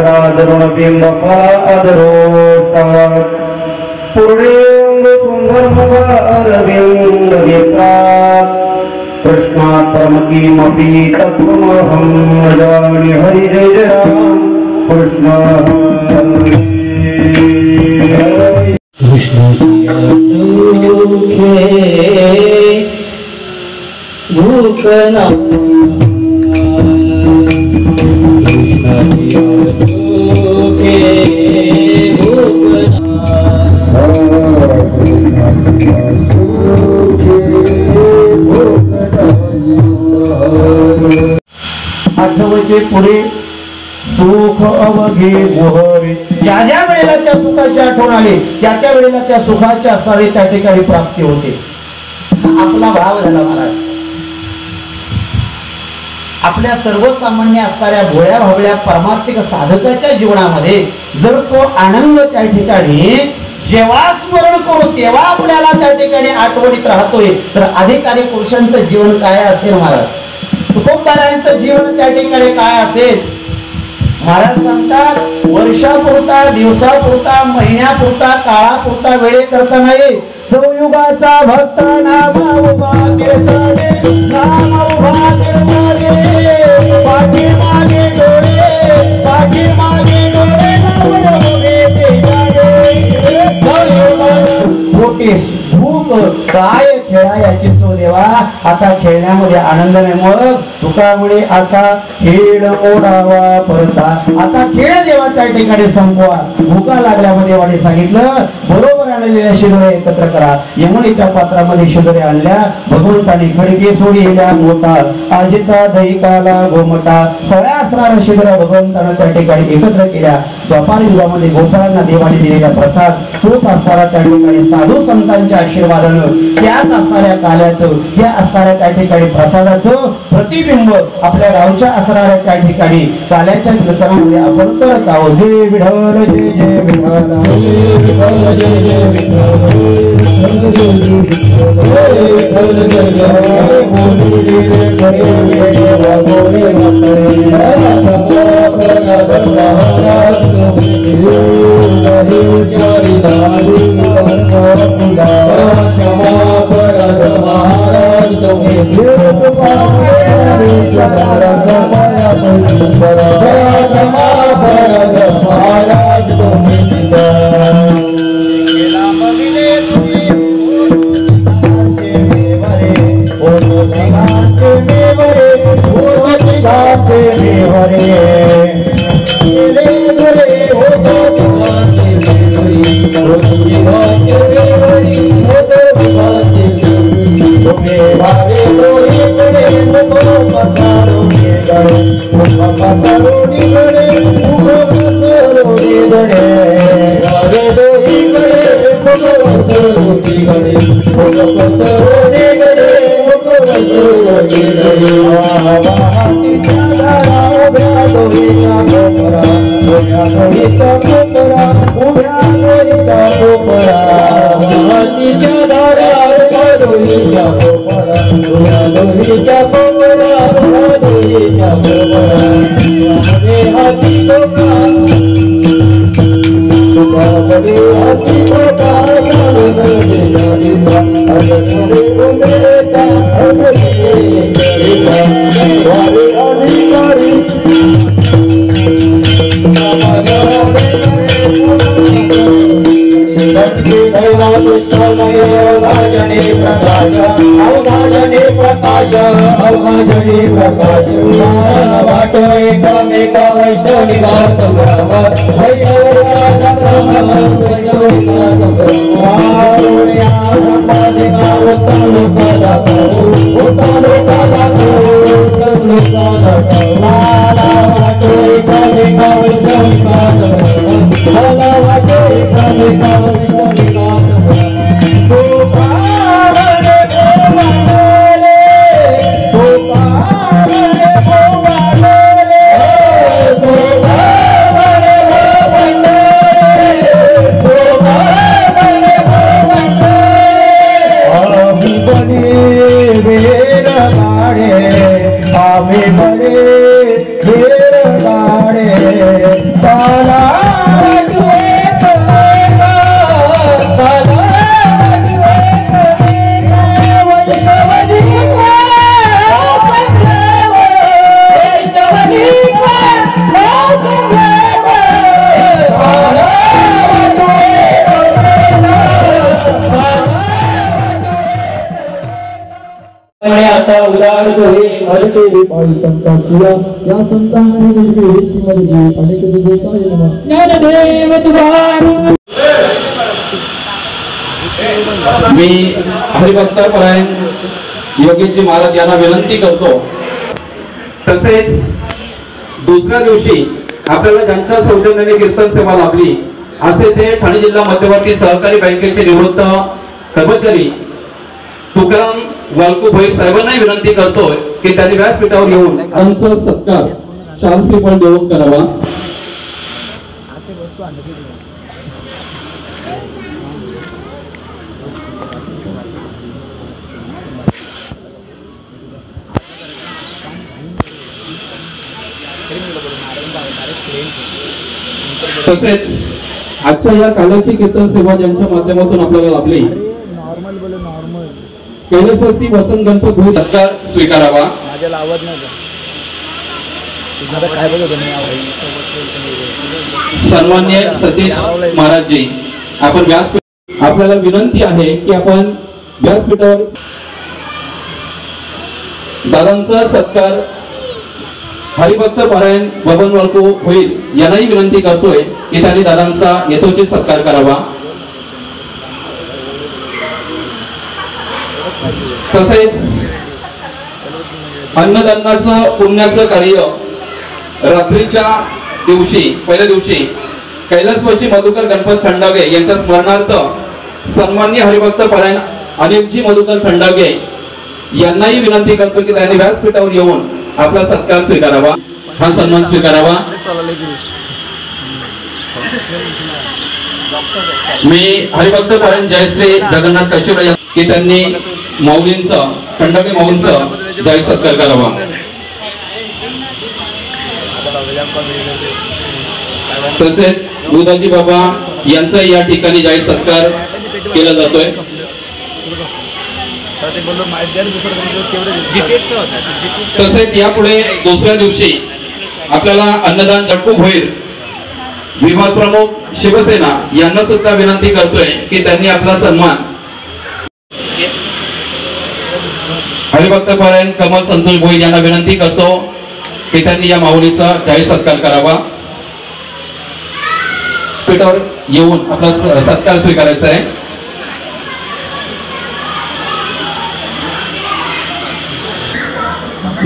आदरुण बिंबका आदरोष्टात पूर्णेंग सुंदर मुगा अरविंद विक्रात कृष्णात् परमकिमपि तत्त्वमहं न जाने हरि जय जय राम कृष्ण कृष्ण सुखे भूखना आठवचे पुढे सुख अवघे मोहरे ज्या ज्या वेळेला त्या सुखाची आठवण आली त्या त्या वेळेला त्या सुखाच्या असणारी त्या ठिकाणी प्राप्ती होते. आपला भाव झाला महाराज. आपल्या सर्वसामान्य असणाऱ्या भोळ्या भावळ्या परमार्थिक साधकाच्या जीवनामध्ये जर तो आनंद त्या ठिकाणी जेव्हा स्मरण करू तेव्हा आपल्याला त्या ठिकाणी आठवणीत राहतोय तर अधिकारी पुरुषांचं जीवन काय असेल महाराज. तुकोबारायांचं जीवन त्या ठिकाणी काय असेल. महाराज सांगतात वर्षापुरता दिवसापुरता महिन्यापुरता काळापुरता वेळे करता नाही. चौयुगाचा भक्त नामा उभा फिरताने नामा उभा फिरताने पाठीमागे डोळे पाठीमागे डोळे नावड उभे ते जाणे मोठे भूक काय खेळा याची सो देवा. आता खेळण्यामध्ये आनंद नाही मग तुकामुळे आता खेळ ओढावा परता. आता खेळ देवा त्या ठिकाणी संपवा. भूका लागल्यामध्ये देवाने सांगितलं बरोबर आणलेल्या शिदोऱ्या एकत्र करा. यमुनेच्या पात्रामध्ये शिदोऱ्या आणल्या. भगवंताने खडके सोडलेल्या मोठा आजीचा दहिकाला गोमटा सगळ्या असणाऱ्या शिदोऱ्या भगवंतानं त्या ठिकाणी एकत्र केल्या. व्यापारी युगामध्ये गोपाळांना देवाने दिलेला प्रसाद तोच असणारा त्या ठिकाणी साधू संतांच्या आशीर्वादानं त्याच असणाऱ्या काल्याचं त्या असणाऱ्या त्या ठिकाणी प्रसादाचं प्रतिबिंब आपल्या गावच्या असणाऱ्या त्या ठिकाणी काल्याच्या कीर्तनामध्ये आपण करत आहोत. जय विठ्ठल जय जय विठ्ठल जय जय आता उदार करे हरते पायी संता तुला या संतांनी वेगळी हेची मर्जी अनेक तुझे काय नमः ज्ञानदेव तुझा मी हरिभक्त परायण योगीजी महाराज यांना विनंती करतो। तसेच दुसऱ्या दिवशी आपल्याला ज्यांच्या सौजन्याने कीर्तन सेवा लाभली असे ते ठाणे जिल्हा मध्यवर्ती सहकारी बँकेचे निवृत्त कर्मचारी तुकाराम वालकू भोईर साहेबांनाही विनंती करतोय की त्यांनी व्यासपीठावर येऊन त्यांचा सत्कार शालश्रीफळ देऊन करावा। तसेच आजच्या या कालाची कीर्तन सेवा ज्यांच्या माध्यमातून आपल्याला लाभली कैलासवासी वसंत गणपत भोईर सत्कार स्वीकारावा। सन्मान्य सतीश महाराजजी आपण व्यासपीठ आपल्याला विनंती आहे की आपण व्यासपीठावर दादांचा सत्कार हरिभक्त पारायण बबन वाळकू होईल यांनाही विनंती करतोय की त्यांनी दादांचा यथोचित सत्कार करावा। तसेच अन्नदानाचं पुण्याचं कार्य रात्रीच्या दिवशी पहिल्या दिवशी कैलासवासी मधुकर गणपत खंडागे यांच्या स्मरणार्थ सन्मान्य हरिभक्त पारायण अनिलजी मधुकर खंडागे यांनाही विनंती करतो की त्यांनी व्यासपीठावर येऊन आपला सत्कार स्वीकारावा, हा सन्मान स्वीकारावा। मी हरिभक्त पारायण जयश्री जगन्नाथ कचुरा की त्यांनी माऊलींचं खंडागे माऊलींचं जाहीर सत्कार करावा। तसेच दुधाजी बाबा यांचा या ठिकाणी जाहीर सत्कार केला जातोय। तसेच यापुढे दुसऱ्या दिवशी आपल्याला अन्नदान झटकू भोईर विभाग प्रमुख शिवसेना यांना सुद्धा विनंती करतोय की त्यांनी आपला सन्मान हरिभक्त पारायण कमल संतोष भोईर यांना विनंती करतो की त्यांनी या माऊलीचा जाहीर सत्कार करावा। पीठावर येऊन आपला सत्कार स्वीकारायचा आहे।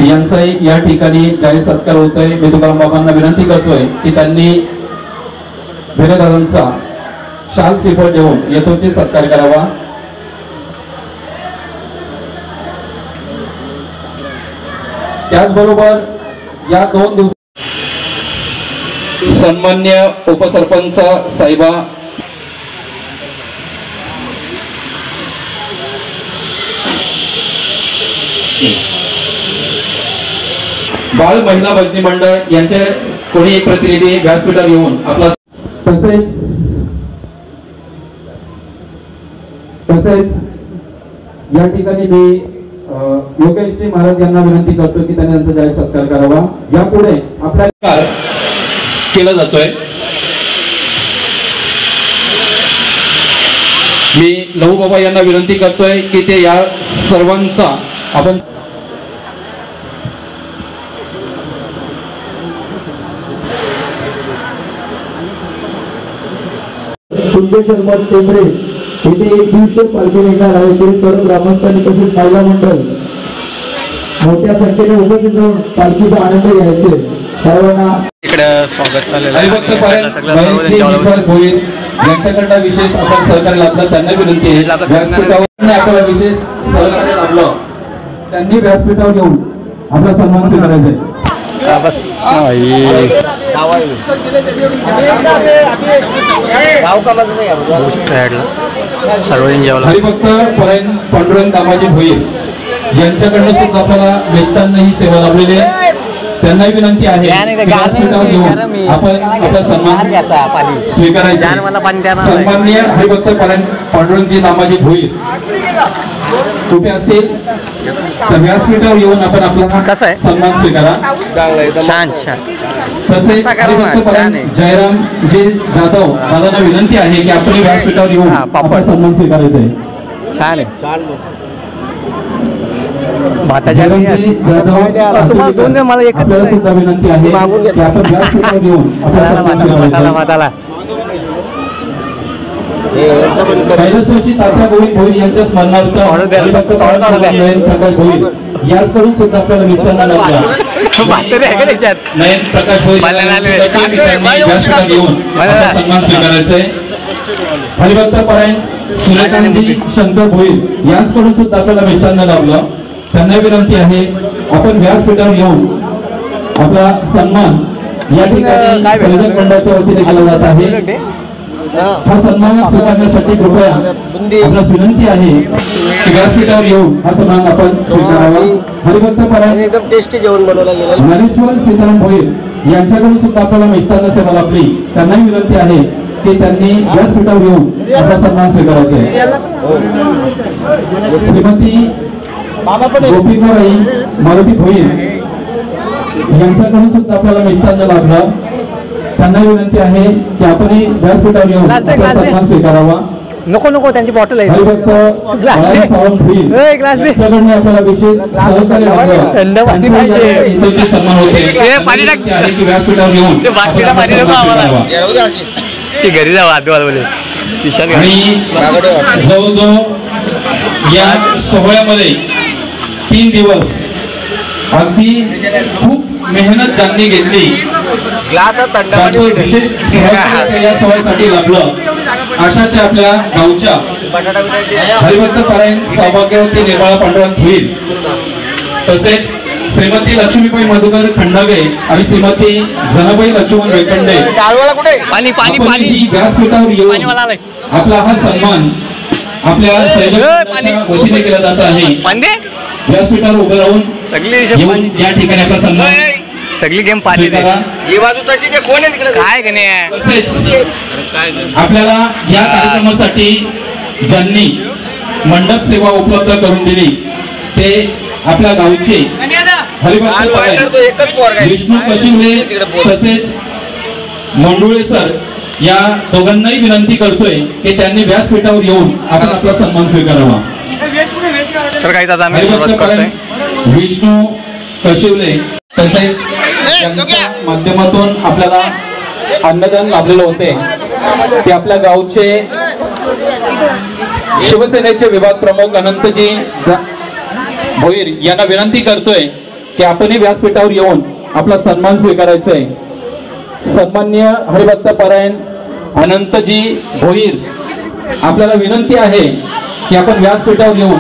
यांचाही या ठिकाणी जाहीर सत्कार होतोय। मी तुकाराम बाबांना विनंती करतोय की त्यांनी भैरवदादांचा शाल श्रीफळ देऊन यथोचित सत्कार करावा। त्याचबरोबर या 2 दिवस सन्मान्य उपसरपंच साहेबा बाल महिला भजनी मंडळ यांचे कोणी एक प्रतिनिधी व्यासपीठावर येऊन आपला तसेच या ठिकाणी मी योगेशजी महाराज यांना विनंती करतो की त्यांनी त्यांचा जाहीर सत्कार करावा। यापुढे आपला सत्कार केला जातोय। मी लहू बाबा यांना विनंती करतोय की ते या सर्वांचा आपण सुंदेश्वर मठ टेंबरे येथे एक दिवसीय पालखी निघणार आहे। तरी सर्व ग्रामस्थांनी तसेच महिला मंडळ मोठ्या संख्येने उपस्थित राहून पालखीचा आनंद घ्यायचे। सर्वांना इकडे स्वागत झालेलं हरिभक्त पारायण भोईर यांच्याकडनं विशेष आपण सहकार्य लाभलं त्यांना विनंती आहे व्यासपीठावर आपल्याला विशेष सहकार्य लाभलं त्यांनी व्यासपीठावर येऊन आपला सन्मान स्वीकारायचा आहे। बस हरिभक्त पारायण पांडुरंग दामाजी भोईर यांच्याकडनं सुद्धा आपल्याला मिष्टांना ही सेवा लाभलेली आहे। त्यांनाही विनंती आहे व्यासपीठावर येऊन आपण आपला सन्मान स्वीकारायचा। सन्माननीय हरिभक्त पारायण पांडुरंगजी दामाजी भोईर कुठे असतील तर व्यासपीठावर येऊन आपण आपला सन्मान स्वीकारा। छान छान। तसेच जयराम जी जाधव दादांना विनंती आहे की आपण व्यासपीठावर येऊन आपला सन्मान स्वीकारायचा आहे। छान आहे। भाताच्या तुम्हाला दोन द्या, मला एकच आपल्याला सुद्धा विनंती आहे की आपण व्यासपीठावर येऊन आपला सन्मान स्वीकारायचा. भाताला कैलासवासी तात्या गोविंद भोईर यांच्या स्मरणार्थ हरिभक्त नयन प्रकाश भोईर याचकडून सुद्धा आपल्याला मित्रांना लावला नयन प्रकाश भोईर व्यासपीठावर येऊन आपला सन्मान स्वीकारायचा आहे. हरिभक्त परायण सूर्यकांतजी शंकर भोईर यांचकडून सुद्धा आपल्याला मित्रांना लावलं. त्यांना विनंती आहे आपण व्यासपीठावर येऊन आपला सन्मान या ठिकाणी संयोजक मंडळाच्या वतीने केला जात आहे. हा सन्मान स्वीकारण्यासाठी कृपया आपल्याला विनंती आहे की व्यासपीठावर येऊन हा सन्मान आपण स्वीकारावा. हरिभक्त परायण एकदम टेस्टी जेवण बनवलं गेलं. ज्ञानेश्वर सीताराम भोईर यांच्याकडून सुद्धा आपल्याला मिष्टान्न सेवा लाभली. त्यांनाही विनंती आहे की त्यांनी व्यासपीठावर येऊन आपला सन्मान स्वीकारायचा आहे. श्रीमती गोपीबाई मारुती भोईर यांच्याकडून सुद्धा आपल्याला मिष्टान्न लाभलं. त्यांना विनंती आहे की आपणही व्यासपीठावर येऊन आपला सन्मान स्वीकारावा. नको नको त्यांची बॉटल आहे हरिभक्त बाळासाहेब सावंत भोईर यांच्याकडून आपल्याला विशेष सहकार्य लाभलं. थंड पाणी पाहिजे. इथे सन्मान होते. पाणी टाक. विनंती आहे की व्यासपीठावर येऊन बाटलीला पाणी नको आम्हाला. ती घरी जाऊ आदवाले आणि जवळजवळ या सोहळ्यामध्ये 3 दिवस अगदी खूप मेहनत ज्यांनी घेतली त्यांचं विशेष सहकार्य या सोहळ्यासाठी लाभलं. अशा त्या आपल्या गावच्या हरिभक्त परायण सौभाग्यवती निर्मळा पांडुरंग भोईर तसेच श्रीमती लक्ष्मीबाई मधुकर खंडागे आणि श्रीमती जनाबाई लक्ष्मण वेखंडे पाणी पाणी आपण पाणी ही व्यासपीठावर येऊन आपला हा सन्मान आपल्या संयोजकांच्या वतीने केला जात आहे. व्यासपीठावर उभं राहून येऊन या ठिकाणी आपला सन्मान सगळी गेम पाणी स्वीकारा. काय का नाही तसेच आपल्याला या कार्यक्रमासाठी ज्यांनी मंडप सेवा उपलब्ध करून दिली ते आपल्या गावचे हरिभक्त परायण विष्णू कशिवले तसेच मंडुळे सर या दोघांनाही विनंती करतोय की त्यांनी व्यासपीठावर येऊन आपण आपला सन्मान स्वीकारावा. तर काही आता आम्ही सुरुवात करतोय. विष्णू कशिवले तसेच त्यांच्या माध्यमातून आपल्याला अन्नदान लाभलेलं होते ते आपल्या गावचे शिवसेनेचे विभाग प्रमुख अनंतजी भोईर यांना विनंती करतोय की आपणही व्यासपीठावर येऊन आपला सन्मान स्वीकारायचा आहे. सन्माननीय हरिभक्त परायण अनंतजी भोईर आपल्याला विनंती आहे की आपण व्यासपीठावर येऊन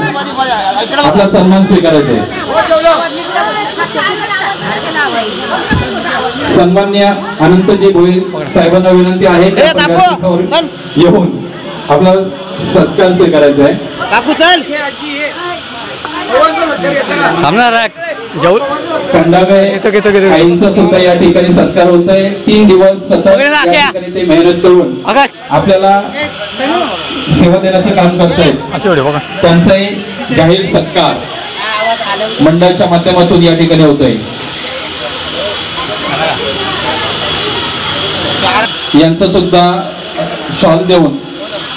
आपला सन्मान स्वीकारायचा आहे. सन्माननीय अनंतजी भोईर साहेबांना विनंती आहे की आपण व्यासपीठावर येऊन आपला सत्कार स्वीकारायचा आहे. खंडागळे आईंचा सुद्धा या ठिकाणी सत्कार होत आहे. 3 दिवस सतत या ठिकाणी ते मेहनत करून आपल्याला सेवा देण्याचं काम करतायत. त्यांचाही जाहीर सत्कार मंडळाच्या माध्यमातून या ठिकाणी होत आहे. यांचा सुद्धा शॉल देऊन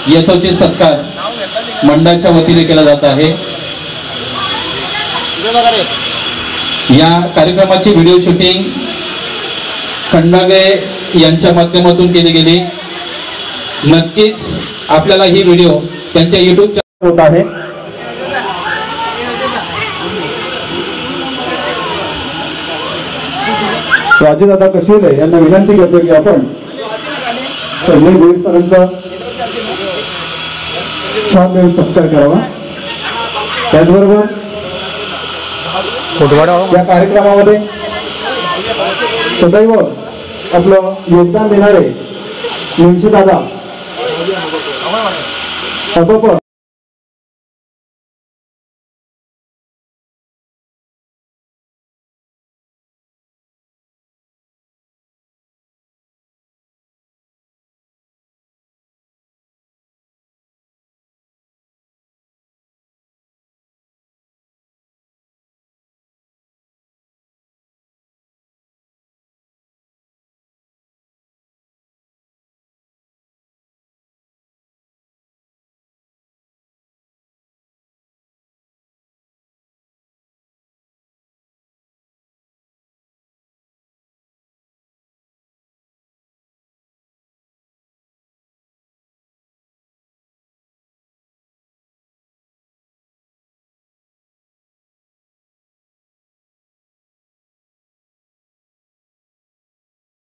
यथोचित सत्कार मंडळाच्या वतीने केला जात आहे. या कार्यक्रमाची व्हिडिओ शूटिंग खंडागे यांच्या माध्यमातून केली गेली. नक्कीच आपल्याला ही व्हिडिओ त्यांच्या YouTube चॅनल होत आहे. राजूदादा कशिवले यांना विनंती करतो की आपण संजय भोईर सरांचा छान देऊन सत्कार करावा. त्याचबरोबर या कार्यक्रमामध्ये सदैव आपलं योगदान देणारे मुंशीदादा